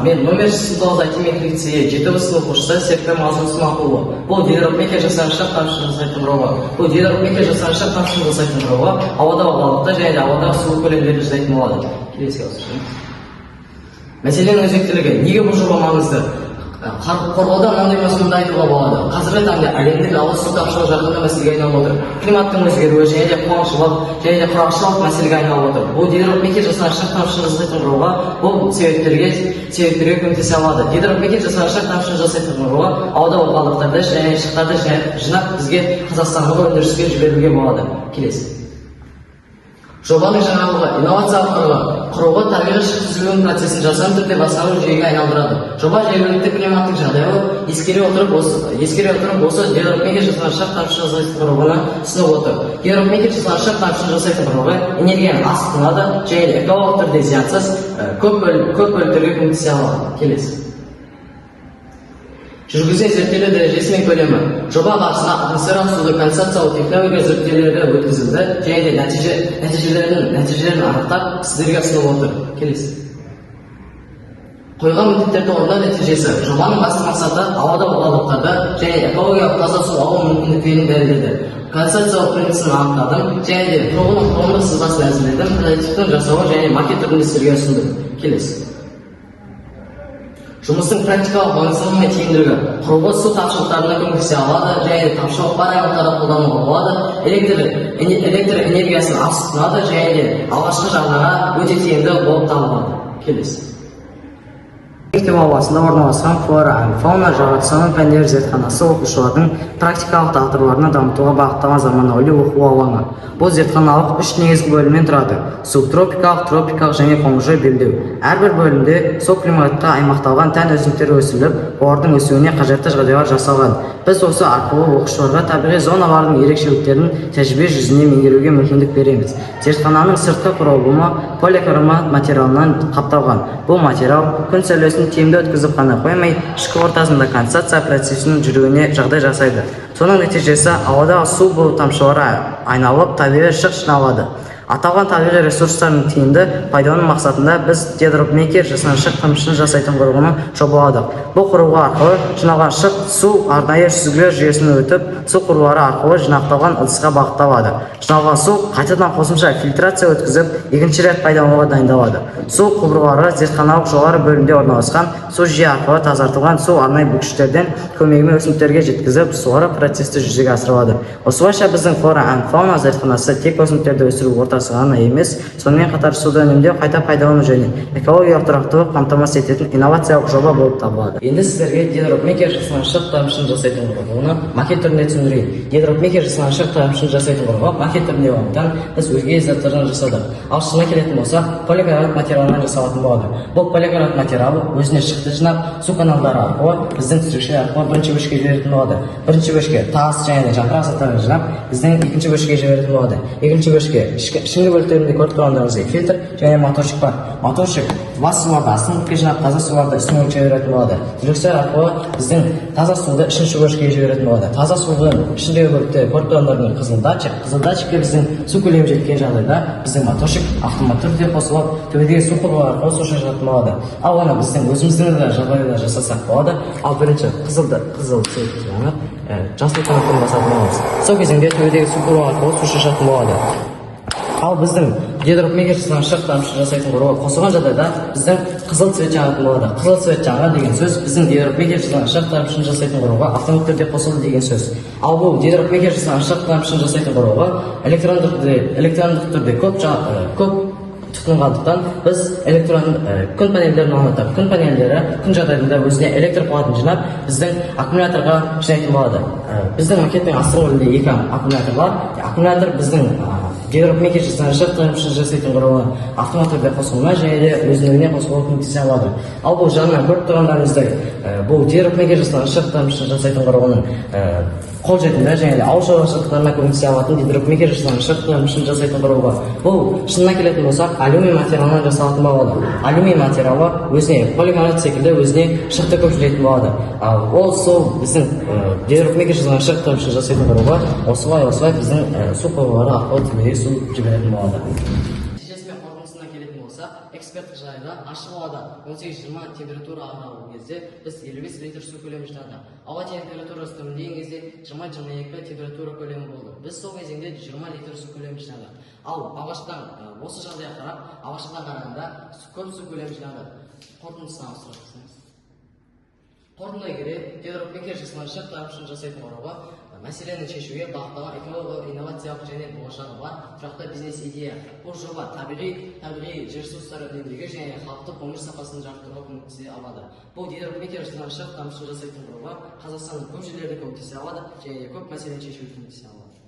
мен номер 9 акимет лицейі 7 сынып оқушысы Серікбай Мазун Смақұлы. Бұл гидропмекер жасанышқа тамшыны жасайтын құрылғы. Бұл гидропмекер жасанышқа тамшыны жасайтын құрылғы ауадағы балықта және ауадағы су көлемдерді жасайтын болады. Келесі ауысып. Мәселенің өзектілігі. Неге бұл жоба маңызды? Қорғауда мынандай мәселені айтуға болады. Қазіргі таңда әлемдік ауыз су тапшылығы жаһандық мәселеге айналып отыр. Климаттың өзгеруі және де қуаңшылық және де құрғақшылық мәселеге айналып отыр. Бұл гидропмекер жасанышқа тамшыны жасайтын құрылғы бұл себептерге көмектесе алады. Гидропмекер жасанышқа тамшыны жасайтын құрылғы ауадағы балықтарды және шықтарды жинап бізге Қазақстанға өндіріске жіберуге болады. Келесі. Жобаның жаңалығы инновациялық құрылғы табиғи шық түзілуінің процесін жасанды түрде басқару жүйеге айналдырады. Жоба жергілікті климаттық жағдайды ескере отырып осы гидропмекер жасанышқа тамшыны жасайтын құрылғыны ұсынып отыр. Гидропмекер жасанышқа тамшыны жасайтын құрылғы энергияны аз тұтынады және экологиялық түрде зиянсыз көп бөліктерге көмектесе алады. Келесі. Жүргізген зерттеулер дәрежесі мен көлемі. Жоба барысында атмосфералық суды конденсациялау технология зерттеулері өткізілді және де нәтижелерін анықтап сіздерге ұсынып отыр. Келесі. Қойған міндеттерді орындау нәтижесі. Жобаның басты мақсаты ауадағы қалдықтарды және экологиялық таза су алу мүмкіндіктерін дәлелдеді. Конденсациялау принципін анықтадым және де құрылғының құрылымдық сызбасын әзірледім, прототиптің жасауы және макет түрінде сіздерге ұсындым. Келесі. Жұмыстың практикалық маңыздылығы мен тиімділігі. Құрылғы су тапшылықтарына көмектесе алады және тапшылық бар аймақтарда қолдануға болады. Электр энергиясын аз тұтынады және де алғашқы жағдайға өте тиімді болып табылады. Келесі. Мектеп ауласында орналасқан флора фауна жаратылыстану пәндері зертханасы оқушылардың практикалық дағдыларын дамытуға бағытталған заманауи оқу алаңы. Бұл зертханалық 3 негізгі бөлімнен тұрады: субтропикалық, тропикалық және қоңыржай белдеу. Әрбір бөлімде сол климатқа аймақталған тән өсімдіктер өсіріліп, олардың өсуіне қажетті жағдайлар жасалған. Біз осы арқылы оқушыларға табиғи зоналардың ерекшеліктерін тәжірибе жүзінде меңгеруге мүмкіндік береміз. Зертхананың сыртқы құрылымы поликарбонат материалынан қапталған. Бұл материал күн сәулесін тиімді өткізіп қана қоймай, ішкі ортасында конденсация процесінің жүруіне жағдай жасайды. Соның нәтижесі ауадағы су бу тамшылары айналып табиғи шық жиналады. Аталған табиғи ресурстардың тиімді пайдалану мақсатында біз гидропмекер жасаншық тамшыны жасайтын құрылғыны жобаладық. Бұл құрылғы арқылы жиналған шық су арнайы сүзгілер жүйесіне өтіп, су құбырлары арқылы жинақталған ыдысқа бағытталады. Жиналған су қайтадан қосымша фильтрация өткізіп, екінші рет пайдалануға дайындалады. Су құбырлары зертханалық жоғары бөлімде орналасқан су жүйе арқылы тазартылған су арнайы бүкіштерден көмегімен өсімдіктерге жеткізіп, суару процесті жүзеге асырылады. Осылайша біздің флора and фауна зертханасы тек өсімдіктерді өсіру ортасы ғана емес, сонымен қатар суды үнемдеу, қайта пайдалану және экологиялық тұрақтылықты қамтамасыз ететін инновациялық жоба болып табылады. Енді сіздерге гидропмекер жасаншық тамшыны жасайтын құрылғыны макет түрінде түсіндірейін. Гидропмекер жасаншық тамшыны жасайтын құрылғы макет түрінде болғандықтан біз өзге заттардан жасадық. Ал шынына келетін болсақ, поликарбонат материалынан жасалатын болады. Бұл поликарбонат материалы өзіне шықты жинап, су каналдары арқылы біздің түсірушілер арқылы бірінші бөлшекке жіберетін болады. Бірінші бөлшекке тас және де жапырақ заттарын жинап, біздің екінші бөлшекке жіберетін болады. Екінші бөлшекке ішкі бөліктерінде көріп тұрғандарыңыздай фильтр және моторчик бар. Моторчик лас суларды астыңғы бөлікке жинап, таза суларды үстіңгі бөлікке жіберетін болады. Жүргізушілер арқылы біздің таза суды үшінші бөлікке жіберетін болады. Таза судың ішіндегі бөлікте көріп тұрғандарыңыз қызыл датчикке біздің су көлемі жеткен жағдайда біздің моторчик автоматты түрде қосылып, төбедегі су құбырлары арқылы су шашатын болады. Ал оны біздің өзіміздің жағдайда жасасақ болады. Ал бірінші қызыл цвет жанып, жасыл қанаттан басатын боламыз. Сол кезеңде төбедегі су құбырлары арқылы су шашатын болады. Ал біздің гидропмекер жасаншық тамшы жасайтын құрылғы қосылған жағдайда біздің қызыл цвет жанатын болады. Қызыл цвет жанған деген сөз біздің гидропмекер жасаншық тамшыны жасайтын құрылғы автоматты түрде қосылды деген сөз. Ал бұл гидропмекер жасаншық тамшыны жасайтын құрылғы электрондық түрде көп тұтынғандықтан біз күн панельдерін орнатып, күн панельдері күн жағдайында өзіне электр қуатын жинап, біздің аккумуляторға жинайтын болады. Біздің макеттің астыңғы бөлігінде екі аккумулятор бар. Аккумулятор біздің гидропмекер жасаншық тамшыны жасайтын құрылғы автоматты түрде қосылуына және де өзіне қосылуға көмектесе алады. Ал бұл жағынан көріп тұрғандарыңыздай, бұл гидропмекер жасаншық тамшыны жасайтын құрылғының қолжетімді және де ауыл шаруашылықтарына көмектесе алатын гидропмекер жасаншық тамшыны жасайтын құрылғы. Бұл шынына келетін болсақ, алюминий материалынан жасалатын болады. Алюминий материалы өзіне поликарбонат секілді өзіне шықты көп жүретін болады. Ол сол біздің гидропмекер жасаншық тамшыны жасайтын құрылғы осылай біздің су құбырлары арқылы төбеге су жіберетін болады. Нәтижесі мен қорытындысына келетін болсақ, эксперттік жағдайда ашық ауада 18-20 температура аралығы кезде біз 55 литр су көлемі жинадық. Ауа температурасы төмендеген кезде 20-22 температура көлемі болды. Біз сол кезеңде 20 литр су көлемі жинадық. Ал алғашқыдан осы жағдайға қарап, алғашқыдан қарағанда көп су көлемі жинадық. Қорытындысына ауыстырасыз. Қорытындылай келе, Гидропекер жасалыншы тарапшының жасайтын қорабы мәселені шешуге бағытталған экологиялық инновациялық және болашағы бар тұрақты бизнес идея. Бұл жоба табиғи жер ресурстары үнемдеуге және халықты өмір сапасын жақсартуға көмектесе алады. Бұл Гидропекер жасалыншы тарапшының жасайтын қорабы Қазақстанның көп жерлерде көмектесе алады және көп мәселені шешуге көмектесе алады.